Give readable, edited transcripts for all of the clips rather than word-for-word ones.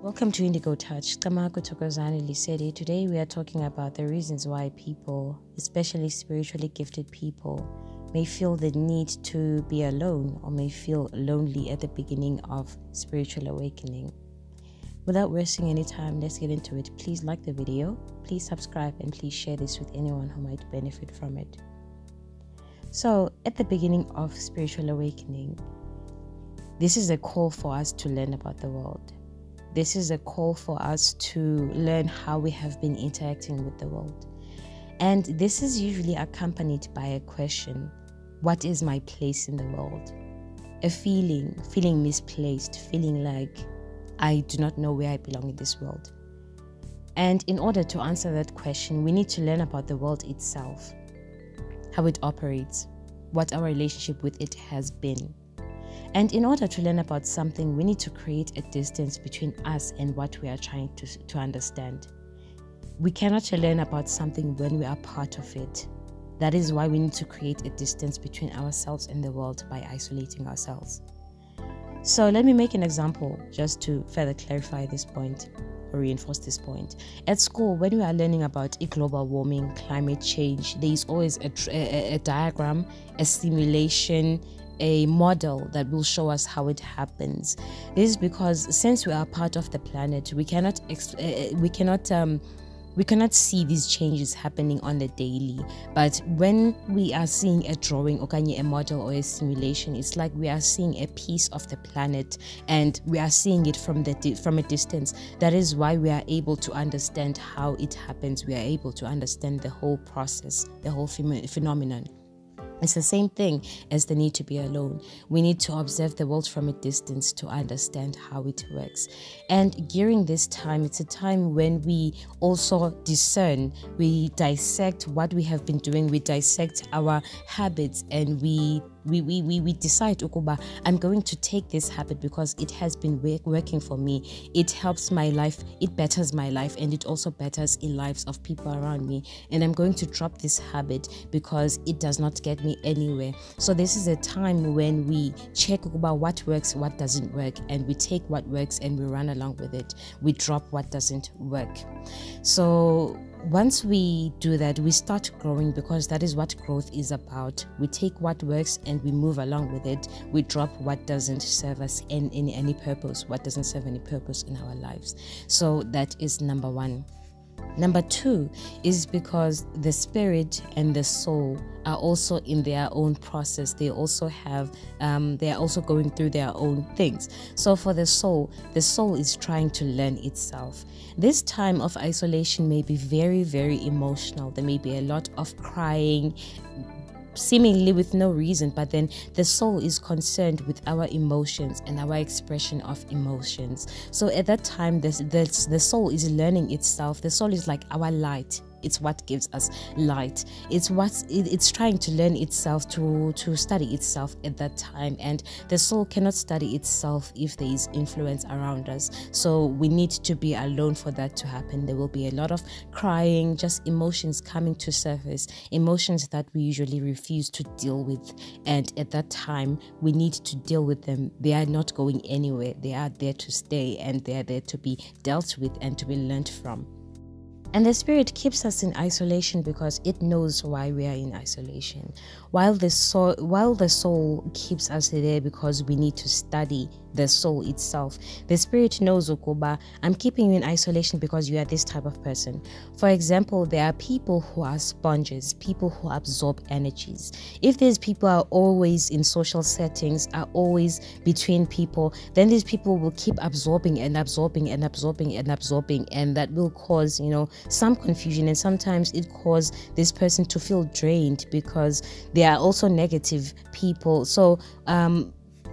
Welcome to Indigo Touch. Tamako Tokozani Lisedi. Today we are talking about the reasons why people, especially spiritually gifted people, may feel the need to be alone or may feel lonely at the beginning of spiritual awakening. Without wasting any time, let's get into it. Please like the video, please subscribe, and please share this with anyone who might benefit from it. So, at the beginning of spiritual awakening, this is a call for us to learn about the world. This is a call for us to learn how we have been interacting with the world. And this is usually accompanied by a question: what is my place in the world? A feeling misplaced, feeling like I do not know where I belong in this world. And in order to answer that question, we need to learn about the world itself, how it operates, what our relationship with it has been. And in order to learn about something, we need to create a distance between us and what we are trying to understand. We cannot learn about something when we are part of it. That is why we need to create a distance between ourselves and the world by isolating ourselves. So let me make an example just to further clarify this point or reinforce this point. At school, when we are learning about global warming, climate change, there is always a diagram, a simulation, a model that will show us how it happens. This is because since we are part of the planet, we cannot see these changes happening on the daily. But when we are seeing a drawing or a model or a simulation, it's like we are seeing a piece of the planet and we are seeing it from a distance. That is why we are able to understand how it happens. We are able to understand the whole process, the whole phenomenon. It's the same thing as the need to be alone. We need to observe the world from a distance to understand how it works. And during this time, it's a time when we also discern, we dissect what we have been doing, we dissect our habits, and we decide, Ukuba, I'm going to take this habit because it has been working for me. It helps my life, it betters my life, and it also betters the lives of people around me. And I'm going to drop this habit because it does not get me anywhere. So this is a time when we check about what works, what doesn't work, and we take what works and we run along with it. We drop what doesn't work. So once we do that, we start growing, because that is what growth is about. We take what works and we move along with it. We drop what doesn't serve us in any purpose, what doesn't serve any purpose in our lives. So that is number one. Number two is because the spirit and the soul are also in their own process. They also have, they are also going through their own things. So for the soul is trying to learn itself. This time of isolation may be very, very emotional. There may be a lot of crying, seemingly with no reason, but then the soul is concerned with our emotions and our expression of emotions. So at that time, the soul is learning itself. The soul is like our light. It's what gives us light. It's trying to learn itself, to study itself at that time. And the soul cannot study itself if there is influence around us. So we need to be alone for that to happen. There will be a lot of crying, just emotions coming to surface, emotions that we usually refuse to deal with. And at that time, we need to deal with them. They are not going anywhere. They are there to stay, and they are there to be dealt with and to be learned from. And the spirit keeps us in isolation because it knows why we are in isolation. While the soul keeps us there because we need to study the soul itself, the spirit knows, Ukuba, I'm keeping you in isolation because you are this type of person. For example, there are people who are sponges, people who absorb energies. If these people are always in social settings, are always between people, then these people will keep absorbing and absorbing and absorbing and absorbing, and that will cause, some confusion, and sometimes it causes this person to feel drained because they are also negative people. So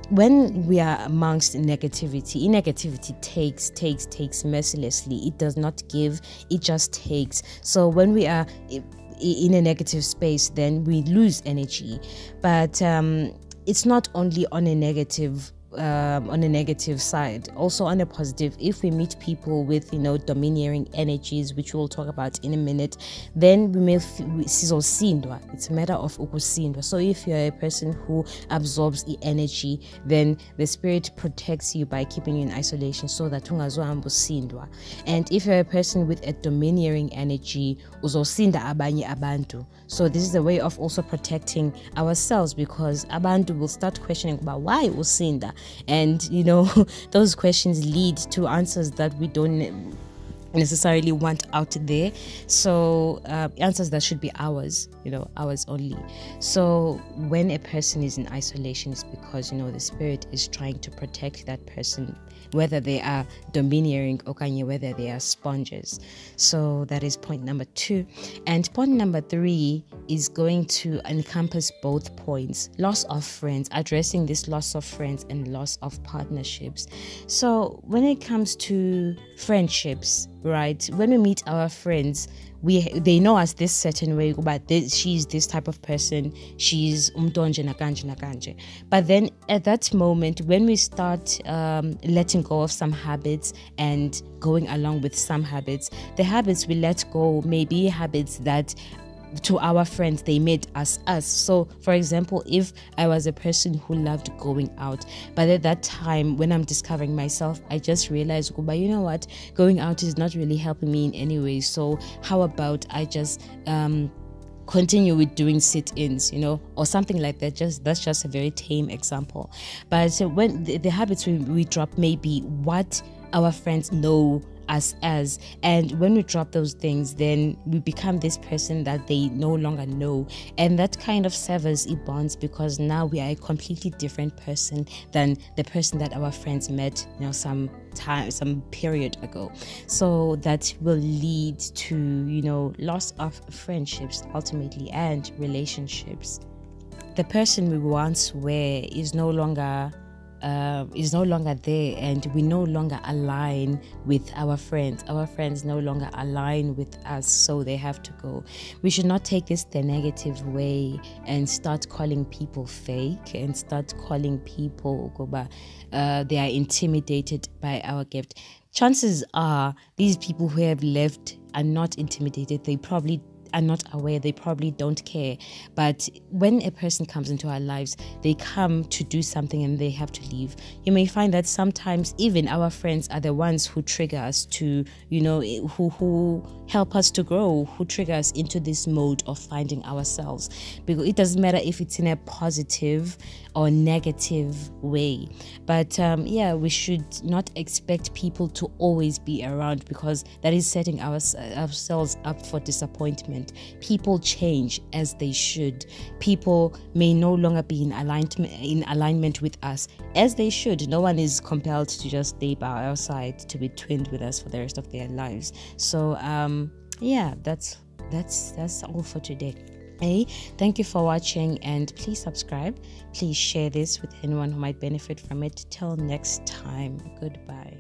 when we are amongst negativity takes mercilessly. It does not give, it just takes. So when we are in a negative space, then we lose energy. But it's not only on a negative on a negative side. Also on a positive, if we meet people with, you know, domineering energies, which we'll talk about in a minute, then we may it's a matter of ukusindwa. So if you're a person who absorbs the energy, then the spirit protects you by keeping you in isolation so that ungazohamba usindwa. And if you're a person with a domineering energy, uzosinda abanye abantu. So this is a way of also protecting ourselves, because abantu will start questioning about why usinda, and you know, those questions lead to answers that we don't necessarily want out there. So answers that should be ours, you know, ours only. So when a person is in isolation, it's because, you know, the spirit is trying to protect that person, whether they are domineering or whether they are sponges. So that is point number 2. And point number 3 is going to encompass both points: loss of friends, addressing this loss of friends and loss of partnerships. So when it comes to friendships, right, when we meet our friends, they know us this certain way, but she's this type of person, she's umtonje nakanje. But then at that moment, when we start letting go of some habits and going along with some habits, the habits we let go may be habits that to our friends they made us. So for example, if I was a person who loved going out, but at that time when I'm discovering myself, I just realized, but you know what, going out is not really helping me in any way. So how about I just continue with doing sit-ins, you know, or something like that. That's just a very tame example. But when the habits we drop may be what our friends know us as, and when we drop those things, then we become this person that they no longer know, and that kind of severs bonds, because now we are a completely different person than the person that our friends met, you know, some period ago. So that will lead to, you know, loss of friendships ultimately, and relationships. The person we once were is no longer there, and we no longer align with our friends. Our friends no longer align with us, so they have to go. We should not take this the negative way and start calling people fake and start calling people they are intimidated by our gift. Chances are these people who have left are not intimidated. They probably are not aware, they probably don't care. But when a person comes into our lives, they come to do something and they have to leave. You may find that sometimes even our friends are the ones who trigger us to, you know, who help us to grow, who trigger us into this mode of finding ourselves. Because it doesn't matter if it's in a positive or negative way. But yeah, we should not expect people to always be around, because that is setting ourselves up for disappointment. People change, as they should. People may no longer be in alignment with us, as they should. No one is compelled to just stay by our side, to be twinned with us for the rest of their lives. So yeah, that's all for today. Hey, thank you for watching, and please subscribe. Please share this with anyone who might benefit from it. Till next time, goodbye.